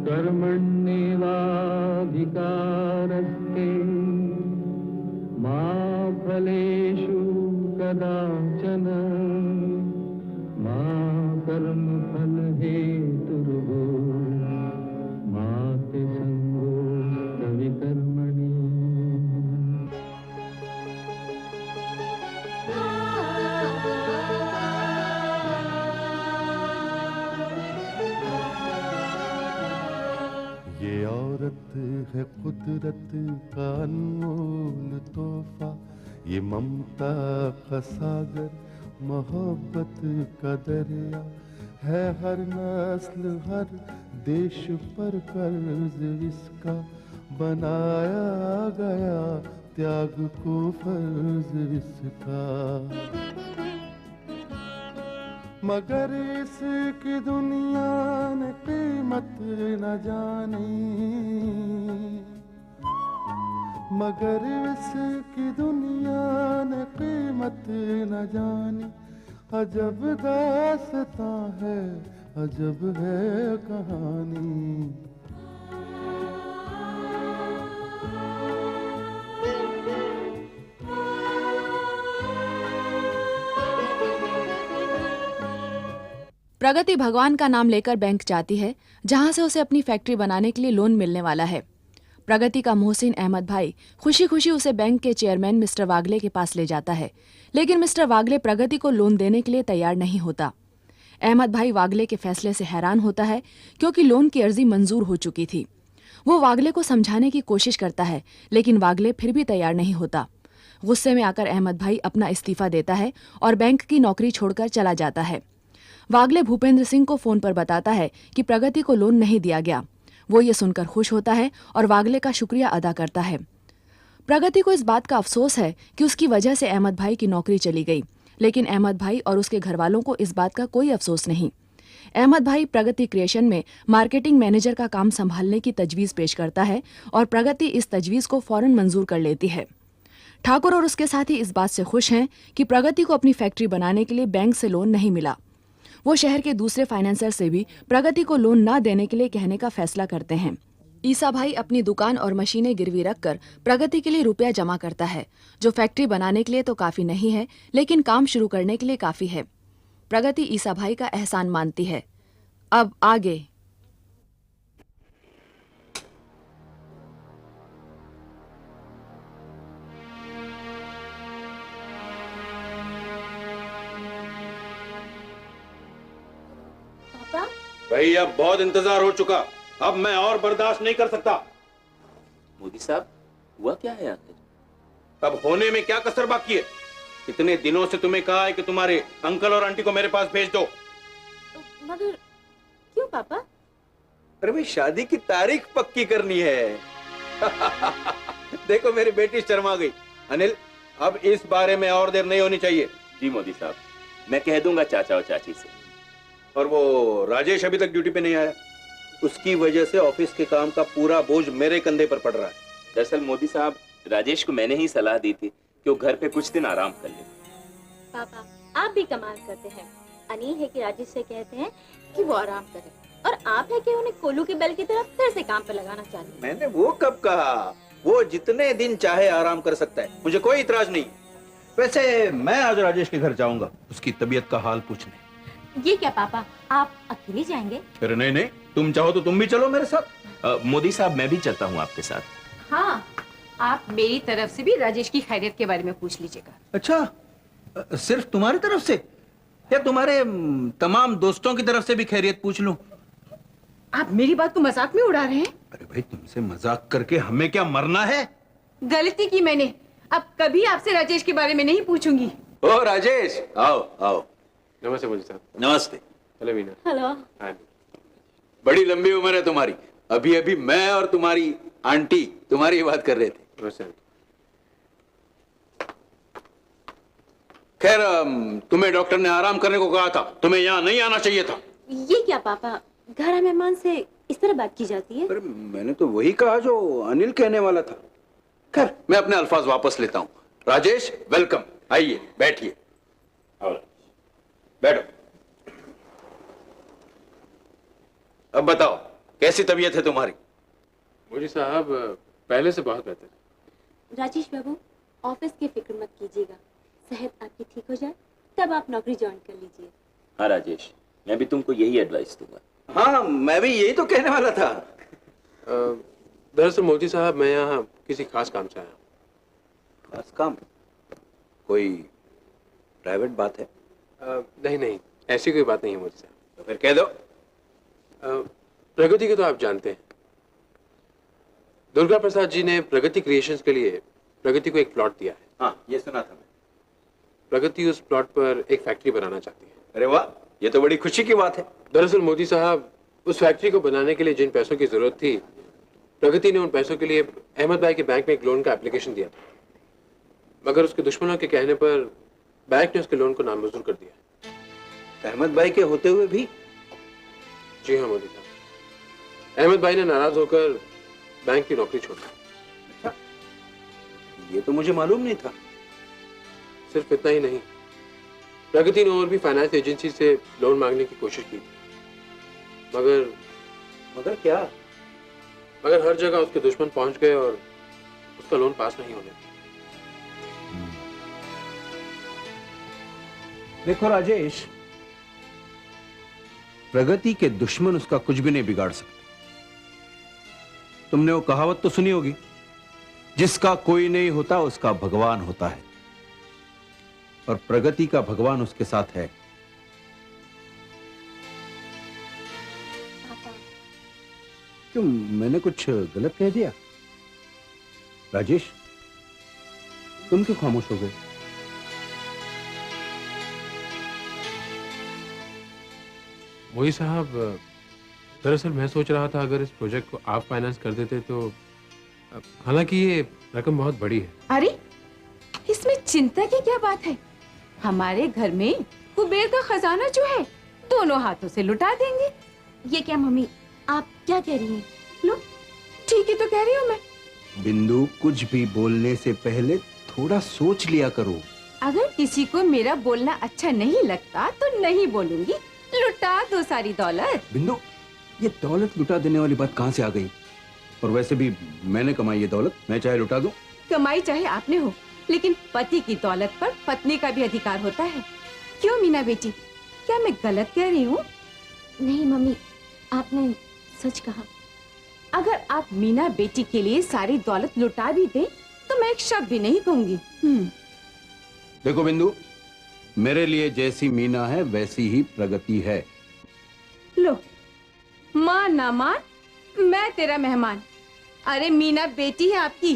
कर्मण्येवाधिकारस्ते मा फलेषु कदाचन मा कर्मफलहेतुर्भो मा ते संगोऽस्त्वविकर्मणि। ये औरत है कुदरत का अनमोल तोहफा, ये ममता का सागर, मोहब्बत का दरिया है, हर नस्ल हर देश पर कर्ज इसका बनाया गया, त्याग को फर्ज इसका। मगर इसकी दुनिया ने कीमत न जानी, मगर इसकी दुनिया ने कीमत न जानी। अजब दास्तां है, अजब है कहानी। प्रगति भगवान का नाम लेकर बैंक जाती है, जहां से उसे अपनी फैक्ट्री बनाने के लिए लोन मिलने वाला है। प्रगति का मोहसिन अहमद भाई खुशी खुशी उसे बैंक के चेयरमैन मिस्टर वागले के पास ले जाता है, लेकिन मिस्टर वागले प्रगति को लोन देने के लिए तैयार नहीं होता। अहमद भाई वागले के फैसले से हैरान होता है, क्योंकि लोन की अर्जी मंजूर हो चुकी थी। वो वागले को समझाने की कोशिश करता है, लेकिन वागले फिर भी तैयार नहीं होता। गुस्से में आकर अहमद भाई अपना इस्तीफा देता है और बैंक की नौकरी छोड़कर चला जाता है। वागले भूपेंद्र सिंह को फोन पर बताता है कि प्रगति को लोन नहीं दिया गया। वो ये सुनकर खुश होता है और वागले का शुक्रिया अदा करता है। प्रगति को इस बात का अफसोस है कि उसकी वजह से अहमद भाई की नौकरी चली गई, लेकिन अहमद भाई और उसके घरवालों को इस बात का कोई अफसोस नहीं। अहमद भाई प्रगति क्रिएशन में मार्केटिंग मैनेजर का काम संभालने की तजवीज़ पेश करता है और प्रगति इस तजवीज़ को फौरन मंजूर कर लेती है। ठाकुर और उसके साथी इस बात से खुश हैं कि प्रगति को अपनी फैक्ट्री बनाने के लिए बैंक से लोन नहीं मिला। वो शहर के दूसरे फाइनेंसर से भी प्रगति को लोन न देने के लिए कहने का फैसला करते हैं। ईसा भाई अपनी दुकान और मशीनें गिरवी रखकर प्रगति के लिए रुपया जमा करता है, जो फैक्ट्री बनाने के लिए तो काफी नहीं है, लेकिन काम शुरू करने के लिए काफी है। प्रगति ईसा भाई का एहसान मानती है। अब आगे। भाई अब बहुत इंतजार हो चुका, अब मैं और बर्दाश्त नहीं कर सकता। मोदी साहब, हुआ क्या है आखिर? अब होने में क्या कसर बाकी है? इतने दिनों से तुम्हें कहा है कि तुम्हारे अंकल और आंटी को मेरे पास भेज दो। मगर क्यों पापा? अरे भाई, शादी की तारीख पक्की करनी है। देखो मेरी बेटी शर्मा गई। अनिल, अब इस बारे में और देर नहीं होनी चाहिए। जी मोदी साहब, मैं कह दूंगा चाचा और चाची से। और वो राजेश अभी तक ड्यूटी पे नहीं आया, उसकी वजह से ऑफिस के काम का पूरा बोझ मेरे कंधे पर पड़ रहा है। दरअसल मोदी साहब, राजेश को मैंने ही सलाह दी थी कि वो घर पे कुछ दिन आराम कर ले। पापा, आप भी कमाल करते हैं। अनिल है कि राजेश से कहते हैं कि वो आराम करे, और आप है कि उन्हें कोलू के बैल की तरह फिर से काम पर लगाना चाहते हैं। मैंने वो कब कहा? वो जितने दिन चाहे आराम कर सकता है, मुझे कोई इतराज नहीं। वैसे मैं आज राजेश के घर जाऊंगा उसकी तबीयत का हाल पूछने। ये क्या पापा, आप अकेले जाएंगे? अरे नहीं नहीं, तुम चाहो तो तुम भी चलो मेरे साथ। मोदी साहब, मैं भी चलता हूँ आपके साथ। हाँ, आप मेरी तरफ से भी राजेश की खैरियत के बारे में पूछ लीजिएगा। अच्छा, सिर्फ तुम्हारी तरफ से या तुम्हारे तमाम दोस्तों की तरफ से भी खैरियत पूछ लूं? आप मेरी बात को मजाक में उड़ा रहे हैं? अरे भाई, तुमसे मजाक करके हमें क्या मरना है? गलती की मैंने, अब कभी आपसे राजेश के बारे में नहीं पूछूंगी। ओ राजेश, आओ आओ। नमस्ते मोदी साहब। नमस्ते। हेलो वीना। हेलो। बड़ी लंबी उम्र है तुम्हारी। अभी अभी मैं और तुम्हारी आंटी तुम्हारी बात कर रहे थे। खैर, तुम्हें डॉक्टर ने आराम करने को कहा था, तुम्हें यहाँ नहीं आना चाहिए था। ये क्या पापा, घर मेहमान से इस तरह बात की जाती है? अरे मैंने तो वही कहा जो अनिल कहने वाला था। खैर, मैं अपने अल्फाज वापस लेता हूँ। राजेश, वेलकम। आइए, बैठिए। बैठो। अब बताओ, कैसी तबीयत है तुम्हारी? मोदी साहब पहले से बहुत बेहतर। राजेश बाबू, ऑफिस की फिक्र मत कीजिएगा, सेहत आपकी ठीक हो जाए तब आप नौकरी ज्वाइन कर लीजिए। हाँ राजेश, मैं भी तुमको यही एडवाइस दूंगा। हाँ, मैं भी यही तो कहने वाला था। दरअसल मोदी साहब, मैं यहाँ किसी खास काम से आया हूँ। खास काम? कोई प्राइवेट बात है? नहीं नहीं, ऐसी कोई बात नहीं है मोदी साहब। तो फिर कह दो। प्रगति को तो आप जानते हैं। दुर्गा प्रसाद जी ने प्रगति क्रिएशंस के लिए प्रगति को एक प्लॉट दिया है। हाँ, ये सुना था मैं। प्रगति उस प्लॉट पर एक फैक्ट्री बनाना चाहती है। अरे वाह, ये तो बड़ी खुशी की बात है। दरअसल मोदी साहब, उस फैक्ट्री को बनाने के लिए जिन पैसों की जरूरत थी, प्रगति ने उन पैसों के लिए अहमद भाई के बैंक में एक लोन का एप्लीकेशन दिया था, मगर उसके दुश्मनों के कहने पर बैंक ने उसके लोन को नामंजूर कर दिया। अहमद भाई के होते हुए भी? जी हाँ मोदी साहब, अहमद भाई ने नाराज होकर बैंक की नौकरी छोड़ दी। अच्छा, ये तो मुझे मालूम नहीं था। सिर्फ इतना ही नहीं, प्रगति ने और भी फाइनेंस एजेंसी से लोन मांगने की कोशिश की थी, मगर क्या? मगर हर जगह उसके दुश्मन पहुंच गए और उसका लोन पास नहीं होने दिया। देखो राजेश, प्रगति के दुश्मन उसका कुछ भी नहीं बिगाड़ सकते। तुमने वो कहावत तो सुनी होगी, जिसका कोई नहीं होता उसका भगवान होता है, और प्रगति का भगवान उसके साथ है। क्यों, मैंने कुछ गलत कह दिया? राजेश, तुम क्यों खामोश हो गए? मोदी साहब, दरअसल मैं सोच रहा था अगर इस प्रोजेक्ट को आप फाइनेंस कर देते तो, हालांकि ये रकम बहुत बड़ी है। अरे, इसमें चिंता की क्या बात है? हमारे घर में कुबेर का खजाना जो है, दोनों हाथों से लुटा देंगे। ये क्या मम्मी, आप क्या कह रही हैं? लो, ठीक ही तो कह रही हूँ मैं। बिंदु, कुछ भी बोलने से पहले थोड़ा सोच लिया करो। अगर किसी को मेरा बोलना अच्छा नहीं लगता तो नहीं बोलूंगी। लुटा दो सारी दौलत। बिंदु, ये दौलत लुटा देने वाली बात कहाँ से आ गई? और वैसे भी मैंने कमाई ये दौलत, मैं चाहे लुटा दूं। कमाई चाहे आपने हो, लेकिन पति की दौलत पर पत्नी का भी अधिकार होता है। क्यों मीना बेटी, क्या मैं गलत कह रही हूँ? नहीं मम्मी, आपने सच कहा। अगर आप मीना बेटी के लिए सारी दौलत लुटा भी दे तो मैं एक शब्द भी नहीं कहूंगी। देखो बिंदु, मेरे लिए जैसी मीना है वैसी ही प्रगति है। लो, मान ना मान, मैं तेरा मेहमान। अरे मीना बेटी है आपकी,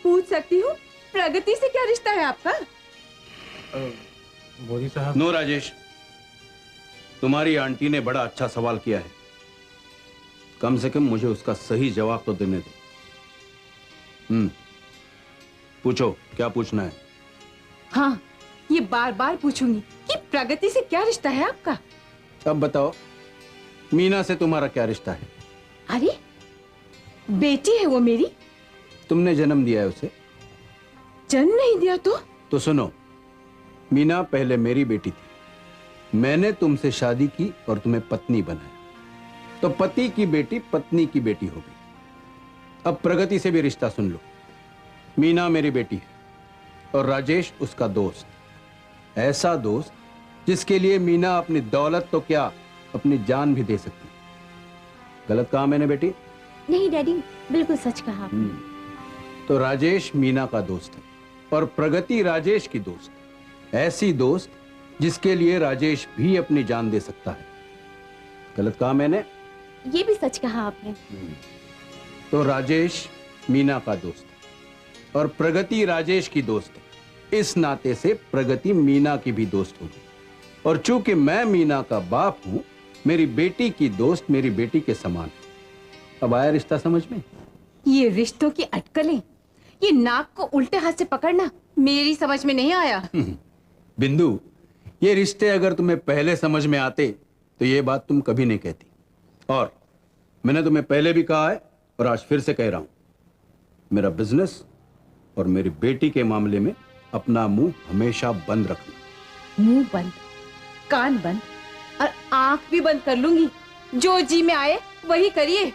पूछ सकती हूँ प्रगति से क्या रिश्ता है आपका? मोदी साहब, नो राजेश, तुम्हारी आंटी ने बड़ा अच्छा सवाल किया है, कम से कम मुझे उसका सही जवाब तो देने दो। पूछो, क्या पूछना है? हाँ, ये बार बार पूछूंगी कि प्रगति से क्या रिश्ता है आपका। अब बताओ, मीना से तुम्हारा क्या रिश्ता है? अरे, बेटी है वो मेरी। तुमने जन्म दिया है उसे? जन्म नहीं दिया तो सुनो, मीना पहले मेरी बेटी थी, मैंने तुमसे शादी की और तुम्हें पत्नी बनाया, तो पति की बेटी पत्नी की बेटी हो गई। अब प्रगति से भी रिश्ता सुन लो। मीना मेरी बेटी है और राजेश उसका दोस्त, ऐसा दोस्त जिसके लिए मीना अपनी दौलत तो क्या, अपनी जान भी दे सकती। गलत कहा मैंने बेटी? नहीं डैडी, बिल्कुल सच कहा आपने। तो राजेश मीना का दोस्त है और प्रगति राजेश की दोस्त, ऐसी दोस्त जिसके लिए राजेश भी अपनी जान दे सकता है। गलत कहा मैंने? ये भी सच कहा आपने। तो राजेश मीना का दोस्त है और प्रगति राजेश की दोस्त है, इस नाते से प्रगति मीना की भी दोस्त होगी। और चूंकि मैं मीना का बाप हूं, मेरी बेटी की दोस्त मेरी बेटी के समान है। अब आया रिश्ता समझ में? ये रिश्तों की अटकलें, ये नाक को उल्टे हाथ से पकड़ना मेरी समझ में नहीं आया। बिंदु, ये रिश्ते अगर तुम्हें पहले समझ में आते तो ये बात तुम कभी नहीं कहती। और मैंने तुम्हें पहले भी कहा है और आज फिर से कह रहा हूं, मेरा बिजनेस और मेरी बेटी के मामले में अपना मुंह हमेशा बंद रखना। मुंह बंद, कान बंद और आंख भी बंद कर लूंगी। जो जी में आए वही करिए।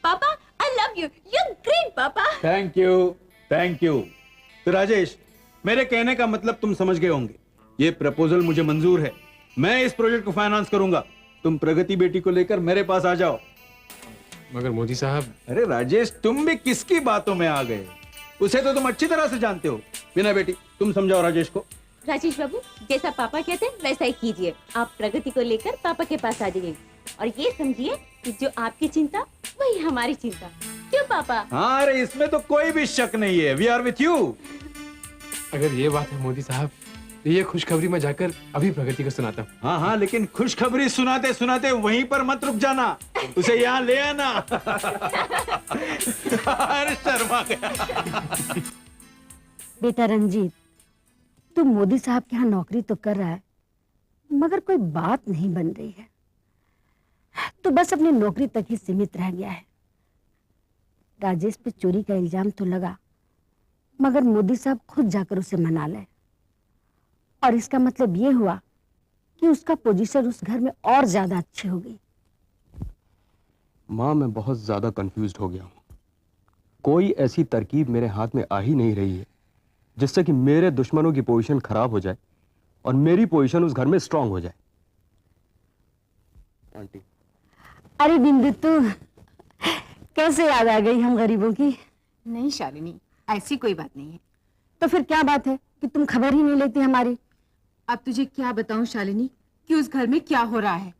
पापा I love you, you great पापा। Thank you, thank you. तो राजेश, मेरे कहने का मतलब तुम समझ गए होंगे। ये प्रपोजल मुझे मंजूर है, मैं इस प्रोजेक्ट को फाइनेंस करूंगा। तुम प्रगति बेटी को लेकर मेरे पास आ जाओ। मगर मोदी साहब। अरे राजेश, तुम भी किसकी बातों में आ गए? उसे तो तुम अच्छी तरह से जानते हो। बिना बेटी, तुम समझाओ राजेश को। राजेश बाबू, जैसा पापा कहते हैं वैसा ही कीजिए। आप प्रगति को लेकर पापा के पास आ जाइए और ये समझिए कि जो आपकी चिंता वही हमारी चिंता। क्यों पापा? हाँ, अरे इसमें तो कोई भी शक नहीं है। We are with you. अगर ये बात है मोदी साहब, तो ये खुशखबरी मैं जाकर अभी प्रगति को सुनाता हूँ। हाँ हाँ, लेकिन खुशखबरी सुनाते सुनाते वहीं पर मत रुक जाना, उसे यहाँ ले आना। अरे शर्मा गया। बेटा रंजीत, तू मोदी साहब के यहाँ नौकरी तो कर रहा है, मगर कोई बात नहीं बन रही है। तो बस अपनी नौकरी तक ही सीमित रह गया है। राजेश पे चोरी का इल्जाम तो लगा, मगर मोदी साहब खुद जाकर उसे मना ले, और इसका मतलब ये हुआ कि उसका पोजीशन उस घर में और ज्यादा अच्छी हो गई। माँ, मैं बहुत ज्यादा कंफ्यूज्ड हो गया हूँ। कोई ऐसी तरकीब मेरे हाथ में आ ही नहीं रही है जिससे कि मेरे दुश्मनों की पोजीशन खराब हो जाए और मेरी पोजीशन उस घर में स्ट्रांग हो जाए। आंटी। अरे बिंदु, तू कैसे याद आ गई हम गरीबों की? नहीं शालिनी, ऐसी कोई बात नहीं है। तो फिर क्या बात है कि तुम खबर ही नहीं लेती हमारी? अब तुझे क्या बताऊं शालिनी कि उस घर में क्या हो रहा है।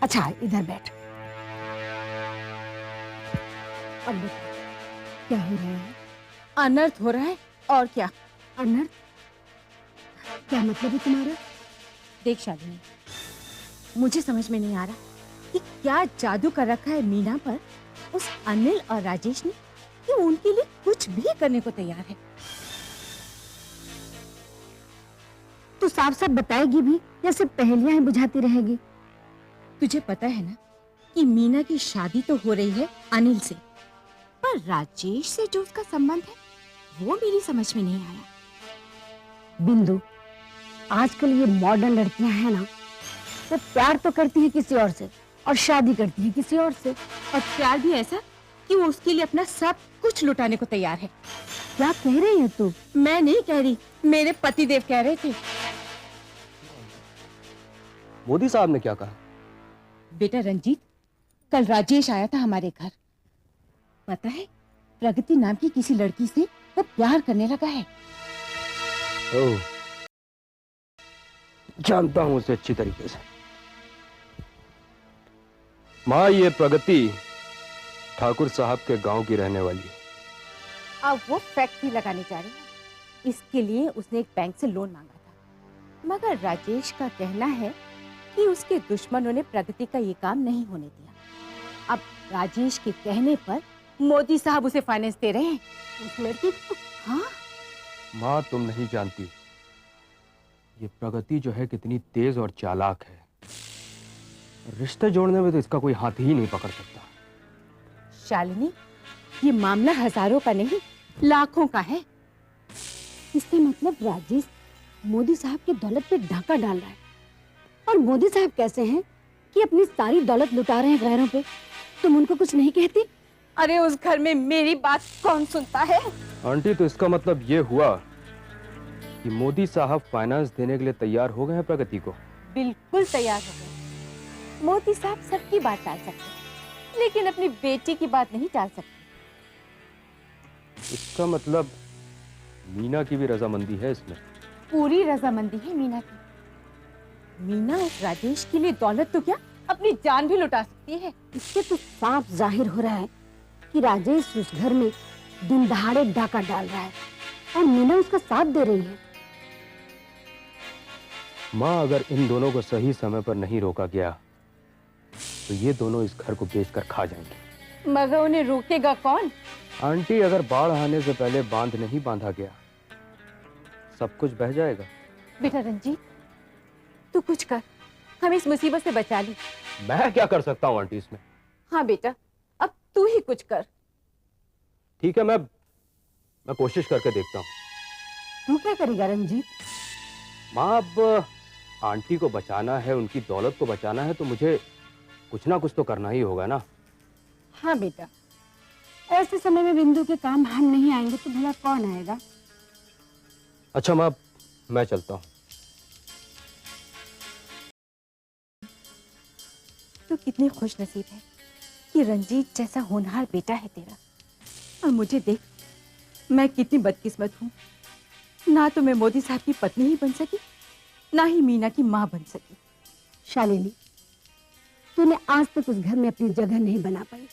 अच्छा, इधर बैठ। अब बता, क्या हो रहा है? अनर्थ हो रहा है। और क्या? अनर्थ? क्या मतलब है तुम्हारा? देख शालिनी, मुझे समझ में नहीं आ रहा कि क्या जादू कर रखा है मीना पर उस अनिल और राजेश ने कि वो उनके लिए कुछ भी करने को तैयार है। तू साफ साफ बताएगी भी या सिर्फ पहेलियां ही बुझाती रहेगी? तुझे पता है ना कि मीना की शादी तो हो रही है अनिल से, पर राजेश से जो उसका संबंध है वो मेरी समझ में नहीं आया। बिंदु, आजकल ये मॉडर्न लड़कियां हैं ना, वो प्यार तो करती हैं किसी और से और शादी करती हैं किसी और से, और प्यार भी ऐसा कि वो उसके लिए अपना सब कुछ लुटाने को तैयार है। क्या कह रही है तू? मैं नहीं कह रही, मेरे पतिदेव कह रहे थे। मोदी साहब ने क्या कहा? बेटा रंजीत, कल राजेश आया था हमारे घर। पता है, प्रगति नाम की किसी लड़की से वो प्यार करने लगा है। ओह, जानता हूं उसे अच्छी तरीके से। माँ, ये प्रगति ठाकुर साहब के गांव की रहने वाली है। अब वो फैक्ट्री लगाने जा रही है। इसके लिए उसने एक बैंक से लोन मांगा था, मगर राजेश का कहना है कि उसके दुश्मनों ने प्रगति का ये काम नहीं होने दिया। अब राजेश के कहने पर मोदी साहब उसे फाइनेंस दे रहे हैं। उस लड़की को? हाँ माँ, तुम नहीं जानती ये प्रगति जो है कितनी तेज और चालाक है। रिश्ते जोड़ने में तो इसका कोई हाथ ही नहीं पकड़ सकता। शालिनी, ये मामला हजारों का नहीं लाखों का है। इसका मतलब राजेश मोदी साहब की दौलत पे डाका डाल रहा है, और मोदी साहब कैसे हैं कि अपनी सारी दौलत लुटा रहे हैं गैरों पे? तुम उनको कुछ नहीं कहती? अरे उस घर में मेरी बात कौन सुनता है? आंटी, तो इसका मतलब ये हुआ कि मोदी साहब फाइनेंस देने के लिए तैयार हो गए हैं प्रगति को? बिल्कुल तैयार हो गए। मोदी साहब सबकी बात टाल सकते हैं, लेकिन अपनी बेटी की बात नहीं टाल सकते। इसका मतलब मीना की भी रजामंदी है इसमें? पूरी रजामंदी है मीना की। मीना उस राजेश के लिए दौलत तो क्या, अपनी जान भी लुटा सकती है। इससे तो साफ जाहिर हो रहा है कि राजेश उस घर में दिन दहाड़े डाका डाल रहा है और मीना उसका साथ दे रही है। माँ, अगर इन दोनों को सही समय पर नहीं रोका गया तो ये दोनों इस घर को बेचकर खा जाएंगे। मगर उन्हें रोकेगा कौन? आंटी, अगर बाढ़ आने से पहले बांध नहीं बांधा गया सब कुछ बह जाएगा। बेटा रंजीत, तू कुछ कर, हमें इस मुसीबत से बचा ली। मैं क्या कर सकता हूँ आंटी इसमें? हाँ बेटा, अब तू ही कुछ कर। ठीक है, मैं कोशिश करके देखता हूँ। तू क्या करेगा रंजीत? माँ, अब आंटी को बचाना है, उनकी दौलत को बचाना है, तो मुझे कुछ ना कुछ तो करना ही होगा ना। हाँ बेटा, ऐसे समय में बिंदु के काम हम नहीं आएंगे तो भला कौन आएगा? अच्छा माँ, मैं चलता हूँ। तो कितनी खुश नसीब है कि रंजीत जैसा होनहार बेटा है तेरा। और मुझे देख, मैं कितनी बदकिस्मत हूँ। ना तो मैं मोदी साहब की पत्नी ही बन सकी, ना ही मीना की माँ बन सकी। शालिनी, तूने आज तक उस घर में अपनी जगह नहीं बना पाई।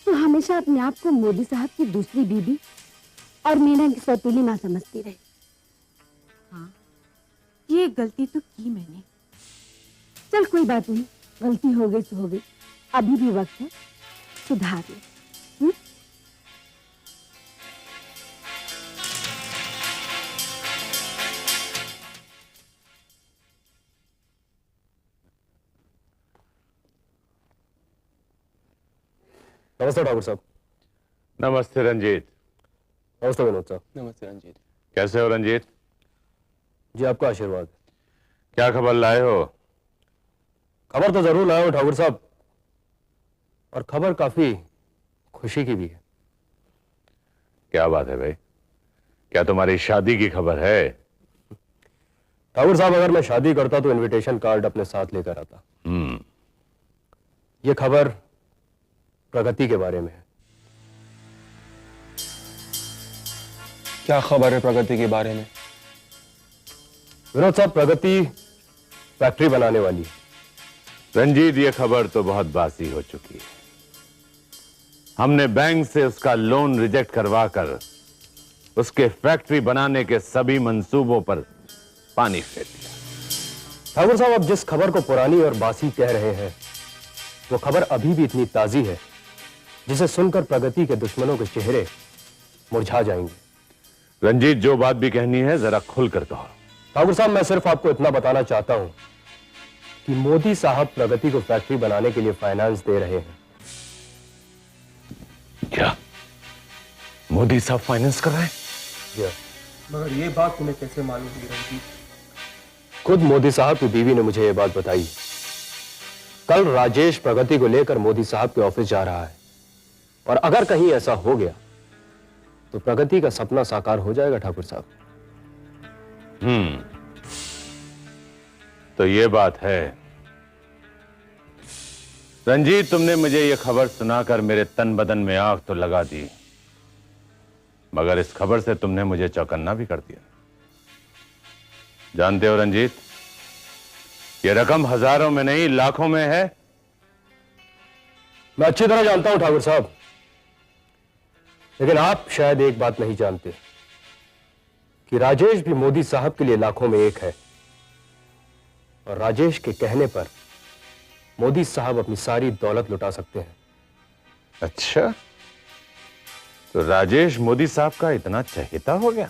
तू हमेशा अपने आप को मोदी साहब की दूसरी बीबी और मीना की सौतेली माँ समझती रही। हाँ, ये गलती तो की मैंने। चल कोई बात नहीं, गलती हो गई सो हो गई, अभी भी वक्त है, सुधार ले। नमस्ते ठाकुर साहब। नमस्ते रंजीत। नमस्ते विनोद साहब। नमस्ते रंजीत। कैसे हो रंजीत? जी आपका आशीर्वाद। क्या खबर लाए हो? खबर तो जरूर लाया हूं ठाकुर साहब, और खबर काफी खुशी की भी है। क्या बात है भाई? क्या तुम्हारी शादी की खबर है? ठाकुर साहब, अगर मैं शादी करता तो इनविटेशन कार्ड अपने साथ लेकर आता। ये खबर प्रगति के बारे में है। क्या खबर है प्रगति के बारे में? विनोद साहब, प्रगति फैक्ट्री बनाने वाली है। रंजीत, ये खबर तो बहुत बासी हो चुकी है। हमने बैंक से उसका लोन रिजेक्ट करवाकर उसके फैक्ट्री बनाने के सभी मंसूबों पर पानी फेर दिया। ठाकुर साहब, अब जिस खबर को पुरानी और बासी कह रहे हैं, वो खबर अभी भी इतनी ताजी है जिसे सुनकर प्रगति के दुश्मनों के चेहरे मुरझा जाएंगे। रंजीत, जो बात भी कहनी है जरा खुल कर कहो। ठाकुर साहब, मैं सिर्फ आपको इतना बताना चाहता हूं कि मोदी साहब प्रगति को फैक्ट्री बनाने के लिए फाइनेंस दे रहे हैं। क्या मोदी साहब फाइनेंस कर रहे हैं? मगर ये बात तुम्हें कैसे मालूम हुई रंजीत? खुद मोदी साहब की बीवी ने मुझे ये बात बताई। कल राजेश प्रगति को लेकर मोदी साहब के ऑफिस जा रहा है, और अगर कहीं ऐसा हो गया तो प्रगति का सपना साकार हो जाएगा ठाकुर साहब। तो ये बात है। रंजीत, तुमने मुझे ये खबर सुनाकर मेरे तन बदन में आग तो लगा दी, मगर इस खबर से तुमने मुझे चौकन्ना भी कर दिया। जानते हो रंजीत, ये रकम हजारों में नहीं लाखों में है। मैं अच्छी तरह जानता हूं ठाकुर साहब, लेकिन आप शायद एक बात नहीं जानते कि राजेश भी मोदी साहब के लिए लाखों में एक है, और राजेश के कहने पर मोदी साहब अपनी सारी दौलत लुटा सकते हैं। अच्छा, तो राजेश मोदी साहब का इतना चहेता हो गया?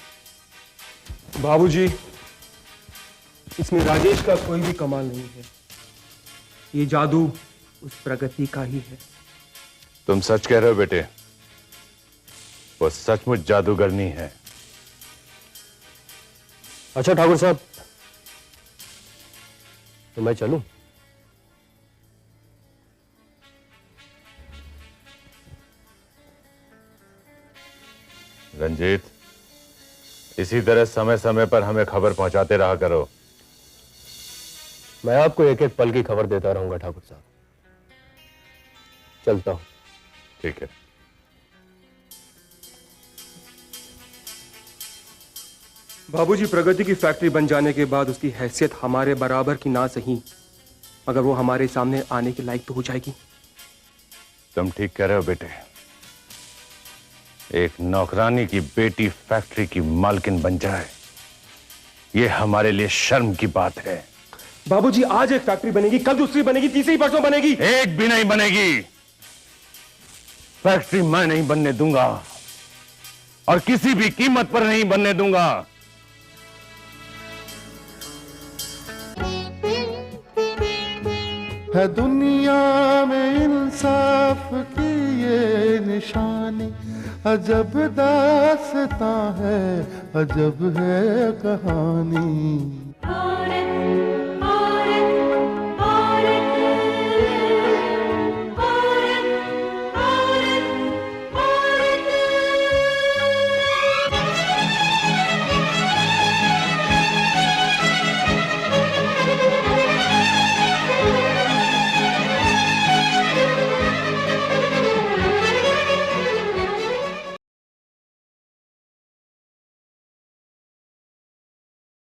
बाबूजी, इसमें राजेश का कोई भी कमाल नहीं है। ये जादू उस प्रगति का ही है। तुम सच कह रहे हो बेटे? वो सचमुच जादूगरनी है। अच्छा ठाकुर साहब, तो मैं चलूं? रंजीत, इसी तरह समय समय पर हमें खबर पहुंचाते रहा करो। मैं आपको एक एक पल की खबर देता रहूंगा ठाकुर साहब। चलता हूं। ठीक है। बाबूजी, प्रगति की फैक्ट्री बन जाने के बाद उसकी हैसियत हमारे बराबर की ना सही, मगर वो हमारे सामने आने के लायक तो हो जाएगी। तुम ठीक कह रहे हो बेटे। एक नौकरानी की बेटी फैक्ट्री की मालकिन बन जाए, ये हमारे लिए शर्म की बात है। बाबूजी, आज एक फैक्ट्री बनेगी, कल दूसरी बनेगी, तीसरी परसों बनेगी। एक भी नहीं बनेगी। फैक्ट्री मैं नहीं बनने दूंगा, और किसी भी कीमत पर नहीं बनने दूंगा। है दुनिया में इंसाफ की ये निशानी, अजब दास्तां है, अजब है कहानी।